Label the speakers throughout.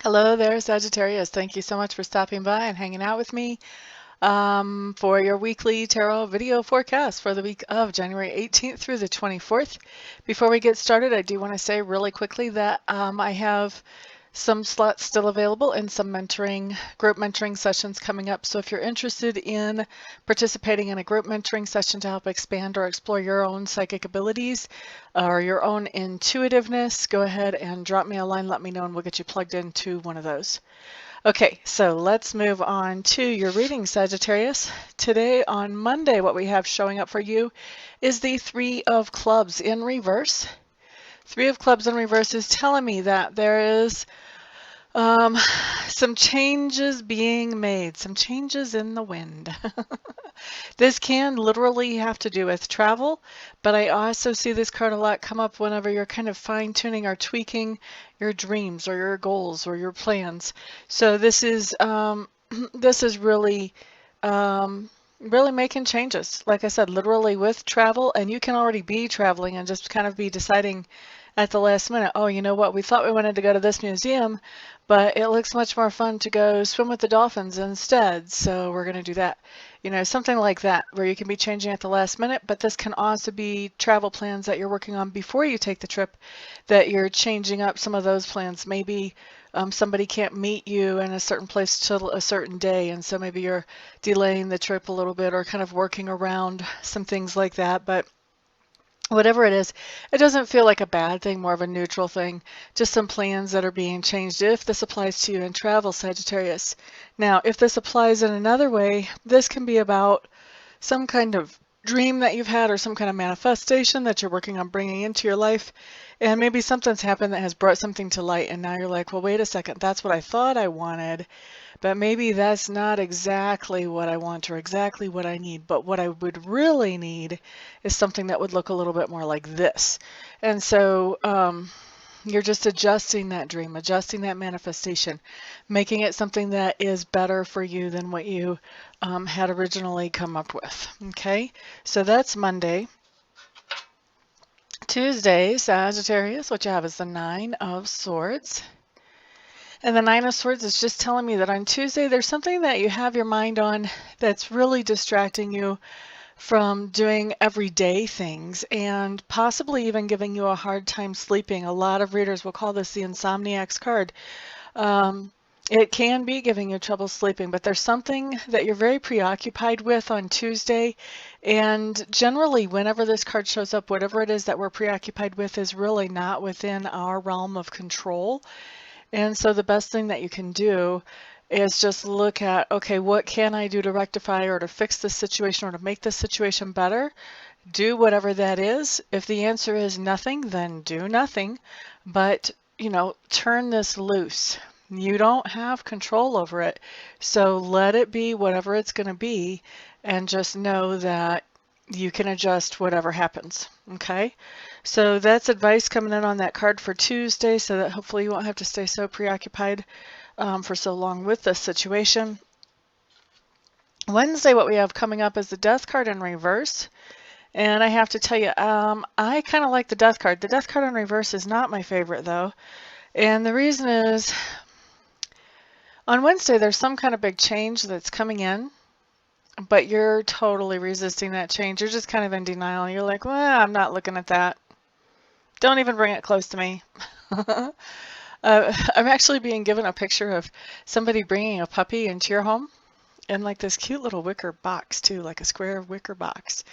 Speaker 1: Hello there, Sagittarius. Thank you so much for stopping by and hanging out with me for your weekly tarot video forecast for the week of January 18th through the 24th. Before we get started, I do want to say really quickly that I have some slots still available and some group mentoring sessions coming up. So if you're interested in participating in a group mentoring session to help expand or explore your own psychic abilities or your own intuitiveness, go ahead and drop me a line, let me know, and we'll get you plugged into one of those. Okay, so let's move on to your reading, Sagittarius. Today on Monday, what we have showing up for you is the Three of Clubs in reverse. Three of Clubs in reverse is telling me that there is some changes being made, some changes in the wind. This can literally have to do with travel, but I also see this card a lot come up whenever you're kind of fine-tuning or tweaking your dreams or your goals or your plans. So this is this is really making changes. Like I said, literally with travel, and you can already be traveling and just kind of be deciding at the last minute, oh, you know what, we thought we wanted to go to this museum, but it looks much more fun to go swim with the dolphins instead, so we're going to do that. You know, something like that, where you can be changing at the last minute, but this can also be travel plans that you're working on before you take the trip, that you're changing up some of those plans. Maybe somebody can't meet you in a certain place till a certain day, and so maybe you're delaying the trip a little bit or kind of working around some things like that. But whatever it is, it doesn't feel like a bad thing, more of a neutral thing, just some plans that are being changed if this applies to you in travel, Sagittarius. Now, if this applies in another way, this can be about some kind of dream that you've had or some kind of manifestation that you're working on bringing into your life. And maybe something's happened that has brought something to light, and now you're like, well, wait a second, that's what I thought I wanted, but maybe that's not exactly what I want or exactly what I need. But what I would really need is something that would look a little bit more like this. And so you're just adjusting that dream, adjusting that manifestation, making it something that is better for you than what you had originally come up with. Okay, so that's Monday. Tuesday, Sagittarius, what you have is the Nine of Swords. And the Nine of Swords is just telling me that on Tuesday, there's something that you have your mind on that's really distracting you from doing everyday things and possibly even giving you a hard time sleeping. A lot of readers will call this the insomniac's card. It can be giving you trouble sleeping, but there's something that you're very preoccupied with on Tuesday. And generally, whenever this card shows up, whatever it is that we're preoccupied with is really not within our realm of control. And so the best thing that you can do is just look at, okay, what can I do to rectify or to fix this situation or to make this situation better? Do whatever that is. If the answer is nothing, then do nothing. But, you know, turn this loose. You don't have control over it. So let it be whatever it's going to be, and just know that you can adjust whatever happens. Okay? So that's advice coming in on that card for Tuesday, so that hopefully you won't have to stay so preoccupied for so long with this situation. Wednesday, what we have coming up is the Death card in reverse. And I have to tell you, I kind of like the Death card. The Death card in reverse is not my favorite, though. And the reason is, on Wednesday, there's some kind of big change that's coming in, but you're totally resisting that change. You're just kind of in denial. You're like, well, I'm not looking at that. Don't even bring it close to me. I'm actually being given a picture of somebody bringing a puppy into your home in like this cute little wicker box too, like a square wicker box.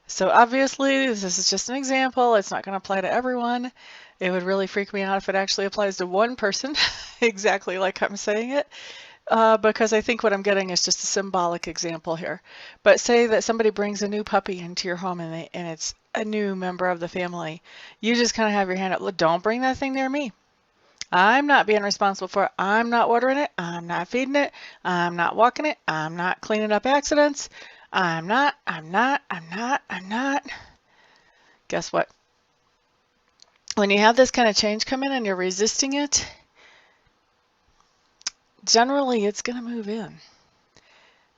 Speaker 1: So obviously this is just an example. It's not going to apply to everyone. It would really freak me out if it actually applies to one person exactly like I'm saying it. Because I think what I'm getting is just a symbolic example here. But say that somebody brings a new puppy into your home and it's a new member of the family. You just kind of have your hand up. Look, don't bring that thing near me. I'm not being responsible for it. I'm not watering it. I'm not feeding it. I'm not walking it. I'm not cleaning up accidents. I'm not. Guess what? When you have this kind of change come in and you're resisting it, generally it's going to move in.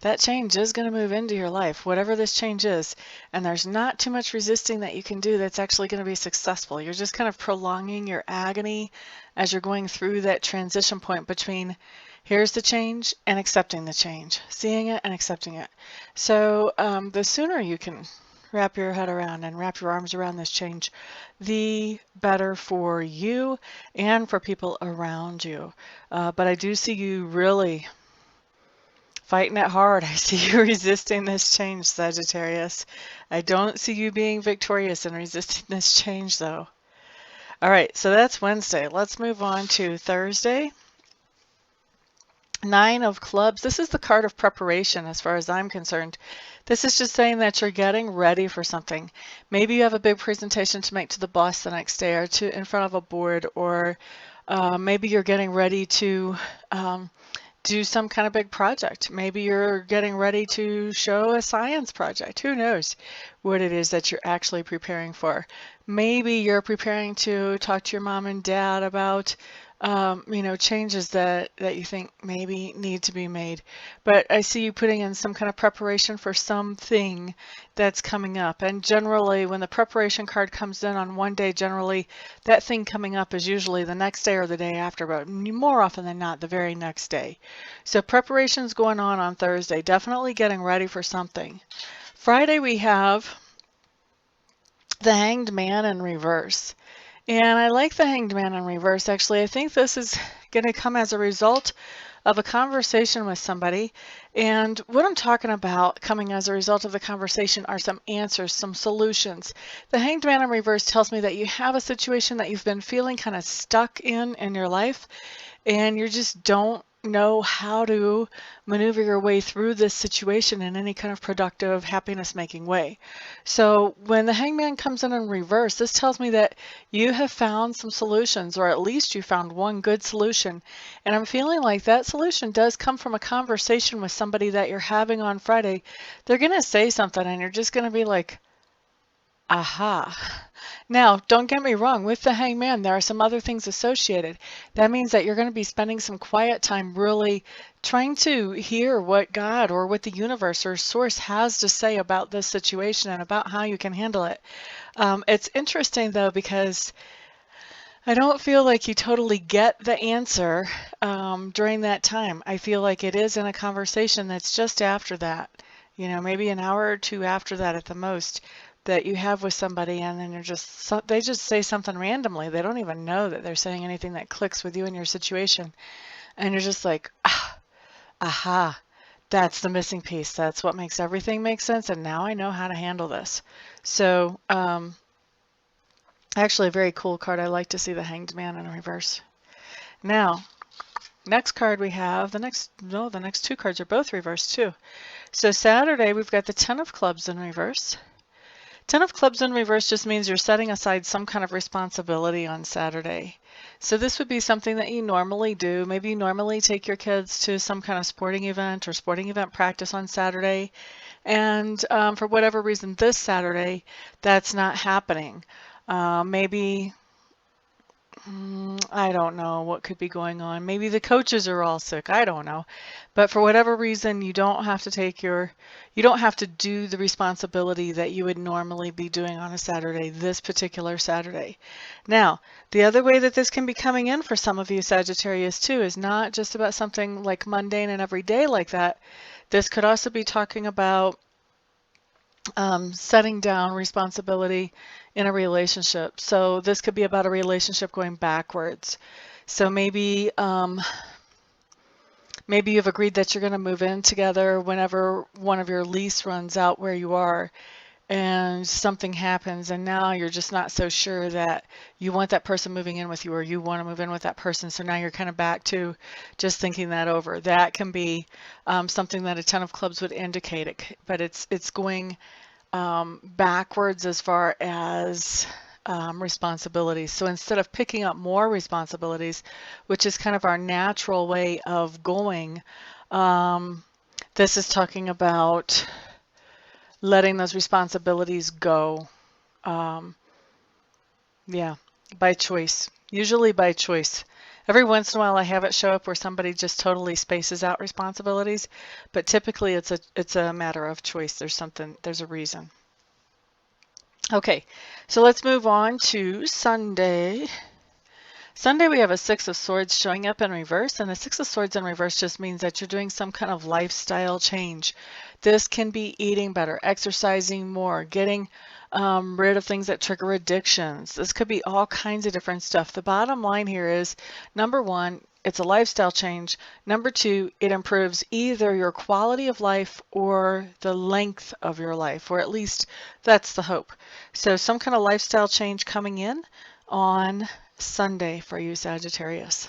Speaker 1: that change is going to move into your life, whatever this change is. And there's not too much resisting that you can do that's actually going to be successful. You're just kind of prolonging your agony as you're going through that transition point between here's the change and accepting the change, seeing it and accepting it. So the sooner you can wrap your head around and wrap your arms around this change, the better for you and for people around you. But I do see you really fighting it hard. I see you resisting this change, Sagittarius. I don't see you being victorious in resisting this change, though. All right, so that's Wednesday. Let's move on to Thursday. 9 of Clubs. This is the card of preparation as far as I'm concerned. This is just saying that you're getting ready for something. Maybe you have a big presentation to make to the boss the next day or to in front of a board, or maybe you're getting ready to do some kind of big project. Maybe you're getting ready to show a science project. Who knows what it is that you're actually preparing for. Maybe you're preparing to talk to your mom and dad about changes that you think maybe need to be made. But I see you putting in some kind of preparation for something that's coming up. And generally, when the preparation card comes in on one day, generally that thing coming up is usually the next day or the day after, but more often than not, the very next day. So preparation's going on Thursday, definitely getting ready for something. Friday, we have the Hanged Man in reverse. And I like the Hanged Man in reverse, actually. I think this is going to come as a result of a conversation with somebody. And what I'm talking about coming as a result of the conversation are some answers, some solutions. The Hanged Man in reverse tells me that you have a situation that you've been feeling kind of stuck in your life, and you just don't know how to maneuver your way through this situation in any kind of productive, happiness-making way. So when the Hangman comes in reverse, this tells me that you have found some solutions, or at least you found one good solution. And I'm feeling like that solution does come from a conversation with somebody that you're having on Friday. They're going to say something and you're just going to be like, aha. Now, don't get me wrong, with the Hangman, there are some other things associated. That means that you're going to be spending some quiet time really trying to hear what God or what the universe or source has to say about this situation and about how you can handle it. It's interesting, though, because I don't feel like you totally get the answer during that time. I feel like it is in a conversation that's just after that, maybe an hour or two after that at the most, that you have with somebody, and then they just say something randomly. They don't even know that they're saying anything that clicks with you in your situation. And you're just like, aha, that's the missing piece. That's what makes everything make sense. And now I know how to handle this. So, actually a very cool card. I like to see the Hanged Man in reverse. Now, next card we have, the next two cards are both reversed too. So Saturday, we've got the 10 of Clubs in reverse. 10 of Clubs in reverse just means you're setting aside some kind of responsibility on Saturday. So this would be something that you normally do. Maybe you normally take your kids to some kind of sporting event or sporting event practice on Saturday. And for whatever reason, this Saturday, that's not happening. Maybe, I don't know what could be going on. Maybe the coaches are all sick. I don't know. But for whatever reason, you don't have to do the responsibility that you would normally be doing on a Saturday, this particular Saturday. Now, the other way that this can be coming in for some of you Sagittarius too is not just about something like mundane and everyday like that. This could also be talking about setting down responsibility in a relationship. So this could be about a relationship going backwards. So maybe you've agreed that you're going to move in together whenever one of your lease runs out where you are, and something happens, and now you're just not so sure that you want that person moving in with you, or you want to move in with that person. So now you're kind of back to just thinking that over. That can be something that a 10 of Clubs would indicate, but it's going backwards as far as responsibilities. So instead of picking up more responsibilities, which is kind of our natural way of going, this is talking about letting those responsibilities go. Yeah, by choice, usually by choice. Every once in a while I have it show up where somebody just totally spaces out responsibilities, but typically it's a matter of choice. There's a reason. Okay, so let's move on to Sunday. Sunday we have a Six of Swords showing up in reverse, and a Six of Swords in reverse just means that you're doing some kind of lifestyle change. This can be eating better, exercising more, getting rid of things that trigger addictions. This could be all kinds of different stuff. The bottom line here is, number one, it's a lifestyle change. Number two, it improves either your quality of life or the length of your life, or at least that's the hope. So some kind of lifestyle change coming in on Sunday for you, Sagittarius.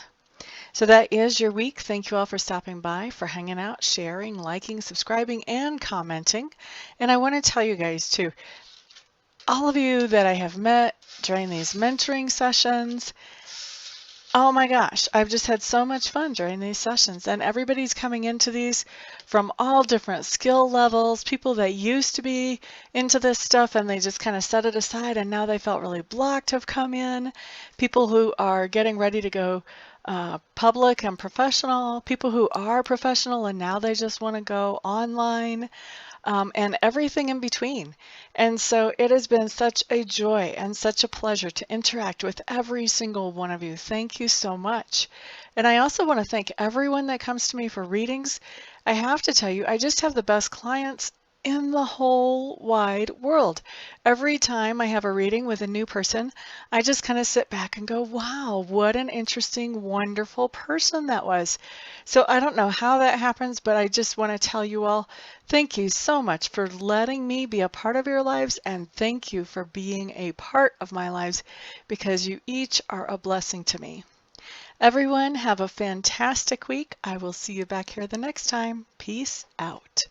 Speaker 1: So that is your week. Thank you all for stopping by, for hanging out, sharing, liking, subscribing, and commenting. And I want to tell you guys too, all of you that I have met during these mentoring sessions, oh my gosh, I've just had so much fun during these sessions, and everybody's coming into these from all different skill levels, people that used to be into this stuff and they just kind of set it aside and now they felt really blocked have come in, people who are getting ready to go public and professional, people who are professional and now they just want to go online. And everything in between. And so it has been such a joy and such a pleasure to interact with every single one of you. Thank you so much. And I also want to thank everyone that comes to me for readings. I have to tell you, I just have the best clients in the whole wide world. Every time I have a reading with a new person, I just kind of sit back and go, wow, what an interesting, wonderful person that was. So I don't know how that happens, but I just want to tell you all, thank you so much for letting me be a part of your lives, and thank you for being a part of my lives, because you each are a blessing to me. Everyone have a fantastic week. I will see you back here the next time. Peace out.